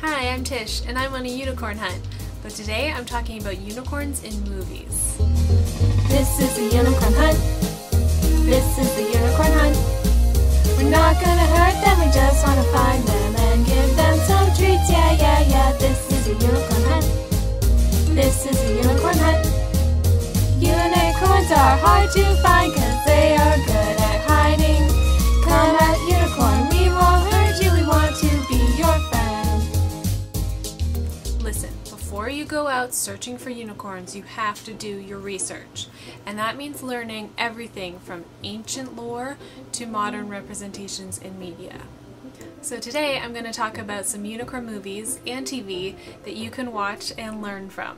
Hi, I'm Tish, and I'm on a unicorn hunt, but today I'm talking about unicorns in movies. This is the unicorn hunt. This is the unicorn hunt. We're not gonna hurt them, we just wanna find them and give them some treats. Yeah, yeah, yeah. This is the unicorn hunt. This is the unicorn hunt. Unicorns are hard to find cause they are good at hiding. Come out, unicorn, we won't hurt you, we want to be your friend. Listen, before you go out searching for unicorns, you have to do your research. And that means learning everything from ancient lore to modern representations in media. So today I'm going to talk about some unicorn movies and TV that you can watch and learn from.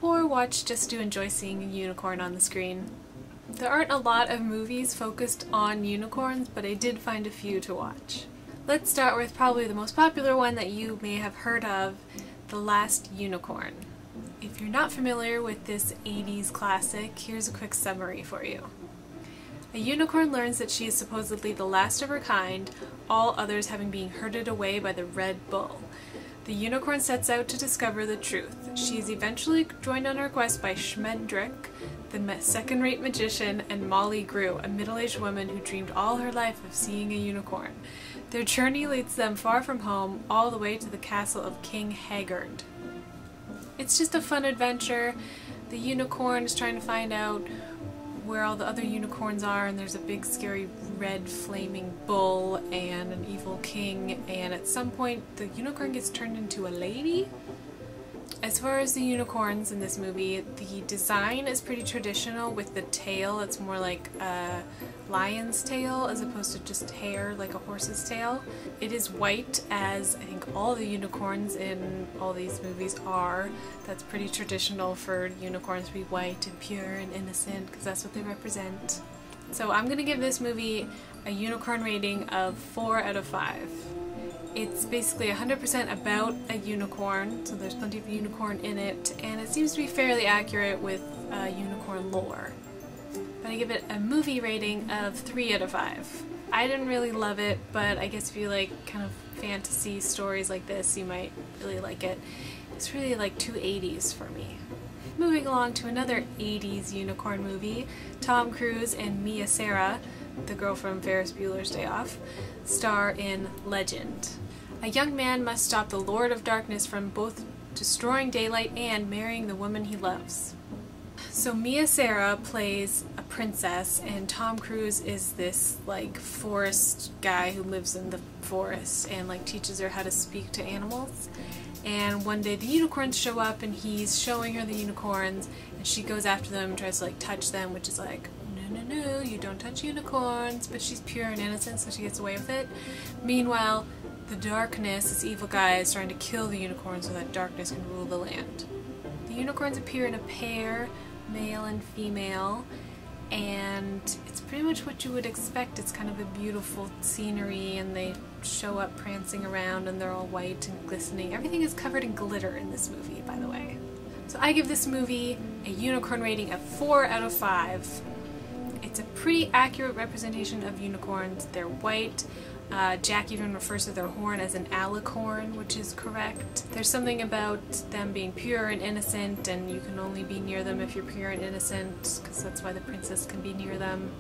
Or watch just to enjoy seeing a unicorn on the screen. There aren't a lot of movies focused on unicorns, but I did find a few to watch. Let's start with probably the most popular one that you may have heard of, The Last Unicorn. If you're not familiar with this 80s classic, here's a quick summary for you. A unicorn learns that she is supposedly the last of her kind, all others having been herded away by the Red Bull. The unicorn sets out to discover the truth. She is eventually joined on her quest by Schmendrick, the second-rate magician, and Molly Grew, a middle-aged woman who dreamed all her life of seeing a unicorn. Their journey leads them far from home, all the way to the castle of King Haggard. It's just a fun adventure. The unicorn is trying to find out where all the other unicorns are, and there's a big scary red flaming bull and an evil king, and at some point the unicorn gets turned into a lady. As far as the unicorns in this movie, the design is pretty traditional with the tail. It's more like a lion's tail as opposed to just hair like a horse's tail. It is white, as I think all the unicorns in all these movies are. That's pretty traditional for unicorns to be white and pure and innocent because that's what they represent. So I'm going to give this movie a unicorn rating of 4 out of 5. It's basically 100% about a unicorn, so there's plenty of unicorn in it, and it seems to be fairly accurate with unicorn lore. But I give it a movie rating of 3 out of 5. I didn't really love it, but I guess if you like kind of fantasy stories like this, you might really like it. It's really like too 80s for me. Moving along to another 80s unicorn movie, Tom Cruise and Mia Sara, the girl from Ferris Bueller's Day Off, star in Legend. A young man must stop the Lord of Darkness from both destroying daylight and marrying the woman he loves. So Mia Sara plays a princess, and Tom Cruise is this like forest guy who lives in the forest and like teaches her how to speak to animals. And one day the unicorns show up and he's showing her the unicorns, and she goes after them, tries to like touch them, which is like, no, you don't touch unicorns, but she's pure and innocent, so she gets away with it. Meanwhile, the darkness, this evil guy, is trying to kill the unicorn so that darkness can rule the land. The unicorns appear in a pair, male and female, and it's pretty much what you would expect. It's kind of a beautiful scenery, and they show up prancing around, and they're all white and glistening. Everything is covered in glitter in this movie, by the way. So I give this movie a unicorn rating of 4 out of 5. It's a pretty accurate representation of unicorns. They're white. Jack even refers to their horn as an alicorn, which is correct. There's something about them being pure and innocent, and you can only be near them if you're pure and innocent, because that's why the princess can be near them.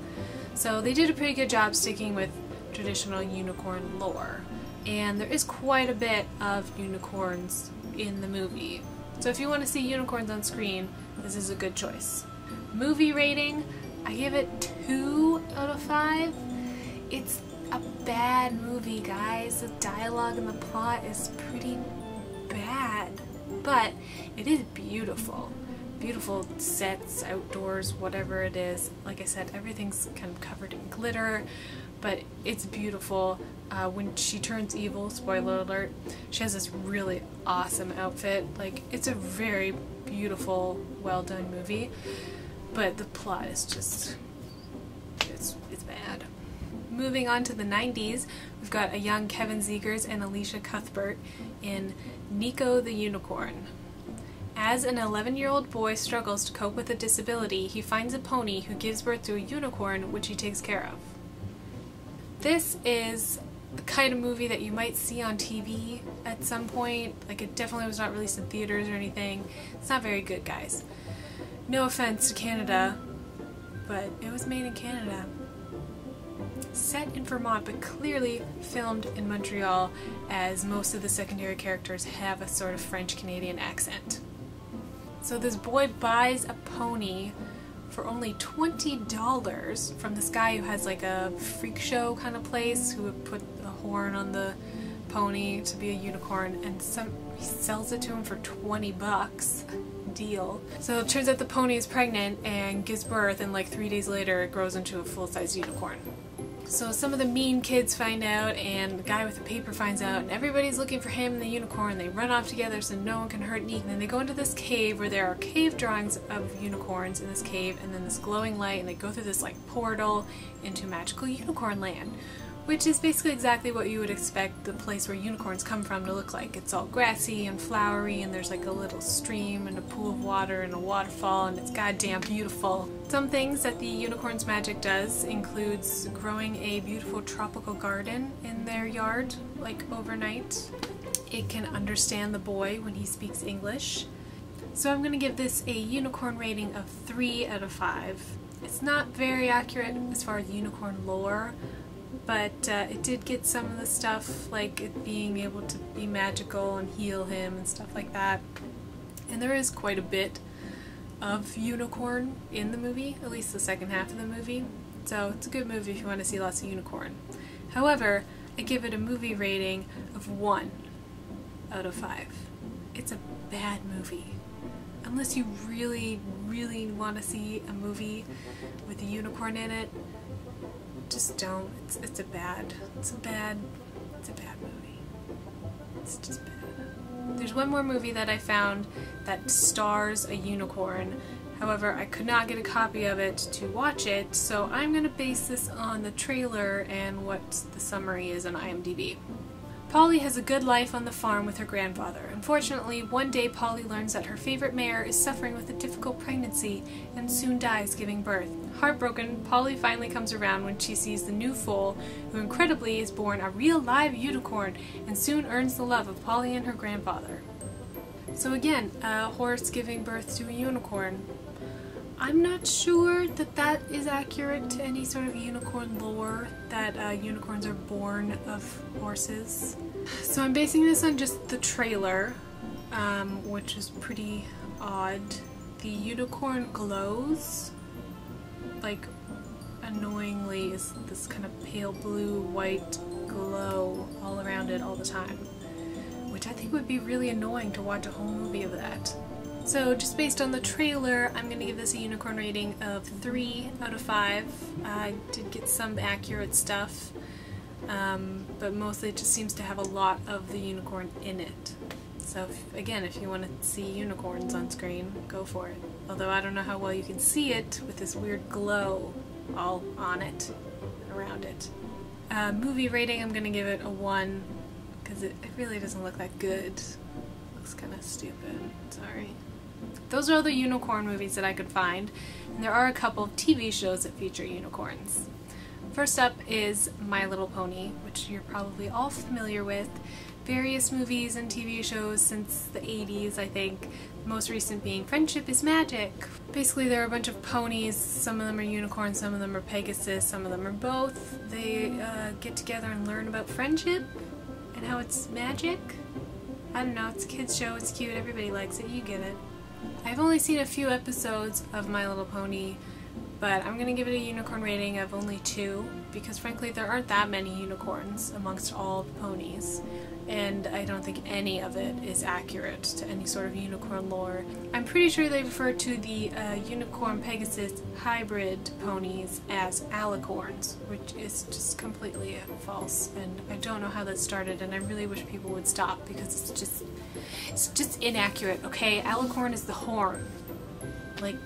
So they did a pretty good job sticking with traditional unicorn lore. And there is quite a bit of unicorns in the movie. So if you want to see unicorns on screen, this is a good choice. Movie rating, I give it 2 out of 5. It's a bad movie, guys. The dialogue and the plot is pretty bad, but it is beautiful. Beautiful sets, outdoors, whatever it is. Like I said, everything's kind of covered in glitter, but it's beautiful. When she turns evil, spoiler alert, she has this really awesome outfit. Like, it's a very beautiful, well done movie, but the plot is just, it's bad. Moving on to the 90s, we've got a young Kevin Zegers and Alicia Cuthbert in Nico the Unicorn. As an 11-year-old boy struggles to cope with a disability, he finds a pony who gives birth to a unicorn which he takes care of. This is the kind of movie that you might see on TV at some point. Like, it definitely was not released in theaters or anything. It's not very good, guys. No offense to Canada, but it was made in Canada. Set in Vermont, but clearly filmed in Montreal, as most of the secondary characters have a sort of French-Canadian accent. So this boy buys a pony for only $20 from this guy who has like a freak show kind of place, who would put a horn on the pony to be a unicorn, and he sells it to him for 20 bucks. Deal. So it turns out the pony is pregnant and gives birth, and like 3 days later it grows into a full-size unicorn. So some of the mean kids find out, and the guy with the paper finds out, and everybody's looking for him and the unicorn. They run off together so no one can hurt Nick, and then they go into this cave where there are cave drawings of unicorns in this cave, and then this glowing light, and they go through this like portal into magical unicorn land, which is basically exactly what you would expect the place where unicorns come from to look like. It's all grassy and flowery, and there's like a little stream and a pool of water and a waterfall, and it's goddamn beautiful. Some things that the unicorn's magic does includes growing a beautiful tropical garden in their yard, like overnight. It can understand the boy when he speaks English. So I'm going to give this a unicorn rating of 3 out of 5. It's not very accurate as far as unicorn lore, but it did get some of the stuff, like it being able to be magical and heal him and stuff like that. And there is quite a bit of unicorn in the movie, at least the second half of the movie. So it's a good movie if you want to see lots of unicorn. However, I give it a movie rating of 1 out of 5. It's a bad movie. Unless you really, really want to see a movie with a unicorn in it, just don't. It's a bad movie. It's just bad. There's one more movie that I found that stars a unicorn. However, I could not get a copy of it to watch it, so I'm going to base this on the trailer and what the summary is on IMDb. Polly has a good life on the farm with her grandfather. Unfortunately, one day Polly learns that her favorite mare is suffering with a difficult pregnancy and soon dies giving birth. Heartbroken, Polly finally comes around when she sees the new foal, who incredibly is born a real live unicorn and soon earns the love of Polly and her grandfather. So again, a horse giving birth to a unicorn. I'm not sure that that is accurate to any sort of unicorn lore, that unicorns are born of horses. So I'm basing this on just the trailer, which is pretty odd. The unicorn glows, like annoyingly is this kind of pale blue white glow all around it all the time, which I think would be really annoying to watch a whole movie of that. So just based on the trailer, I'm going to give this a unicorn rating of 3 out of 5. I did get some accurate stuff, but mostly it just seems to have a lot of the unicorn in it. So again, if you want to see unicorns on screen, go for it. Although I don't know how well you can see it with this weird glow all on it, around it. Movie rating, I'm going to give it a 1, because it really doesn't look that good. It looks kind of stupid. Sorry. Those are all the unicorn movies that I could find, and there are a couple of TV shows that feature unicorns. First up is My Little Pony, which you're probably all familiar with. Various movies and TV shows since the 80s, I think. The most recent being Friendship is Magic. Basically, there are a bunch of ponies. Some of them are unicorns, some of them are Pegasus, some of them are both. They get together and learn about friendship and how it's magic. I don't know, it's a kid's show, it's cute, everybody likes it, you get it. I've only seen a few episodes of My Little Pony, but I'm going to give it a unicorn rating of only 2, because frankly there aren't that many unicorns amongst all the ponies, and I don't think any of it is accurate to any sort of unicorn lore. I'm pretty sure they refer to the unicorn Pegasus hybrid ponies as alicorns, which is just completely false, and I don't know how that started, and I really wish people would stop, because it's just inaccurate, okay? Alicorn is the horn. Like,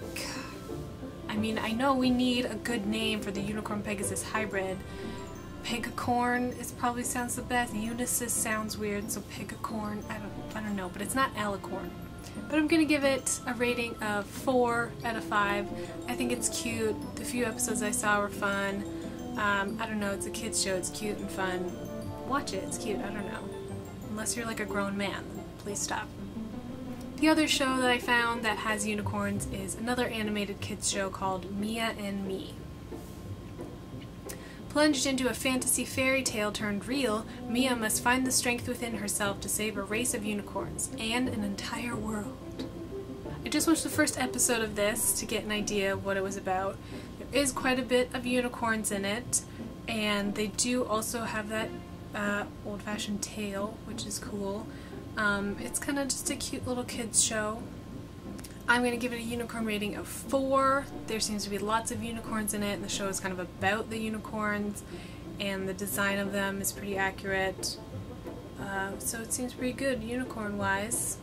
I mean, I know we need a good name for the unicorn Pegasus hybrid. Pegacorn probably sounds the best. Unisys sounds weird, so Pegacorn, I don't know, but it's not alicorn. But I'm gonna give it a rating of 4 out of 5. I think it's cute. The few episodes I saw were fun. I don't know, it's a kid's show, it's cute and fun. watch it, it's cute, I don't know. Unless you're like a grown man, please stop. The other show that I found that has unicorns is another animated kids show called Mia and Me. Plunged into a fantasy fairy tale turned real, Mia must find the strength within herself to save a race of unicorns and an entire world. I just watched the first episode of this to get an idea of what it was about. There is quite a bit of unicorns in it, and they do also have that old-fashioned tail, which is cool. It's kind of just a cute little kids show. I'm going to give it a unicorn rating of 4. There seems to be lots of unicorns in it, and the show is kind of about the unicorns, and the design of them is pretty accurate. So it seems pretty good unicorn-wise.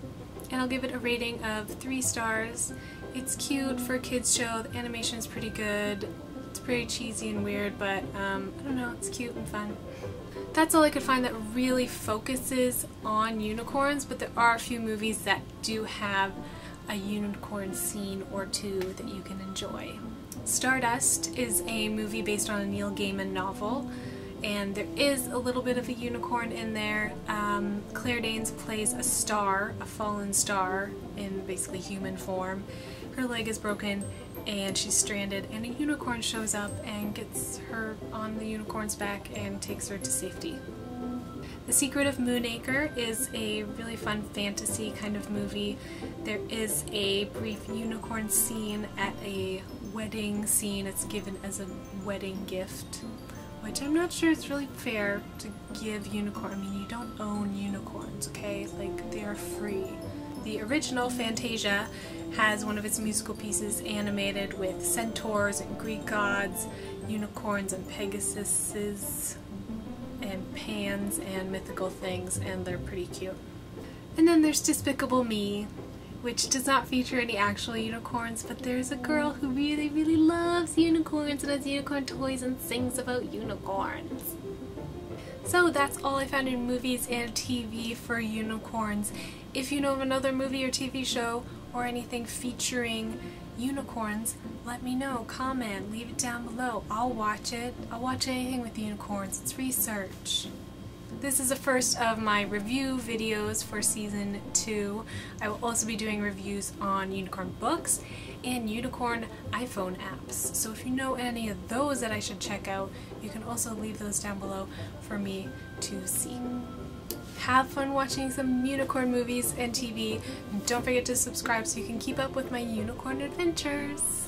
And I'll give it a rating of 3 stars. It's cute for a kids show, the animation is pretty good. It's pretty cheesy and weird, but I don't know, it's cute and fun. That's all I could find that really focuses on unicorns, but there are a few movies that do have a unicorn scene or 2 that you can enjoy. Stardust is a movie based on a Neil Gaiman novel, and there is a little bit of a unicorn in there. Claire Danes plays a star, a fallen star, in basically human form. Her leg is broken and she's stranded, and a unicorn shows up and gets her on the unicorn's back and takes her to safety. The Secret of Moonacre is a really fun fantasy kind of movie. There is a brief unicorn scene at a wedding scene. It's given as a wedding gift, which I'm not sure it's really fair to give unicorn. I mean, you don't own unicorns, okay? Like, they are free. The original Fantasia has one of its musical pieces animated with centaurs and Greek gods, unicorns and Pegasuses, and pans and mythical things, and they're pretty cute. And then there's Despicable Me, which does not feature any actual unicorns, but there's a girl who really, really loves unicorns and has unicorn toys and sings about unicorns. So that's all I found in movies and TV for unicorns. If you know of another movie or TV show or anything featuring unicorns, let me know. Comment, leave it down below. I'll watch it. I'll watch anything with unicorns. It's research. This is the first of my review videos for season 2. I will also be doing reviews on unicorn books and unicorn iPhone apps. So if you know any of those that I should check out, you can also leave those down below for me to see. Have fun watching some unicorn movies and TV, and don't forget to subscribe so you can keep up with my unicorn adventures.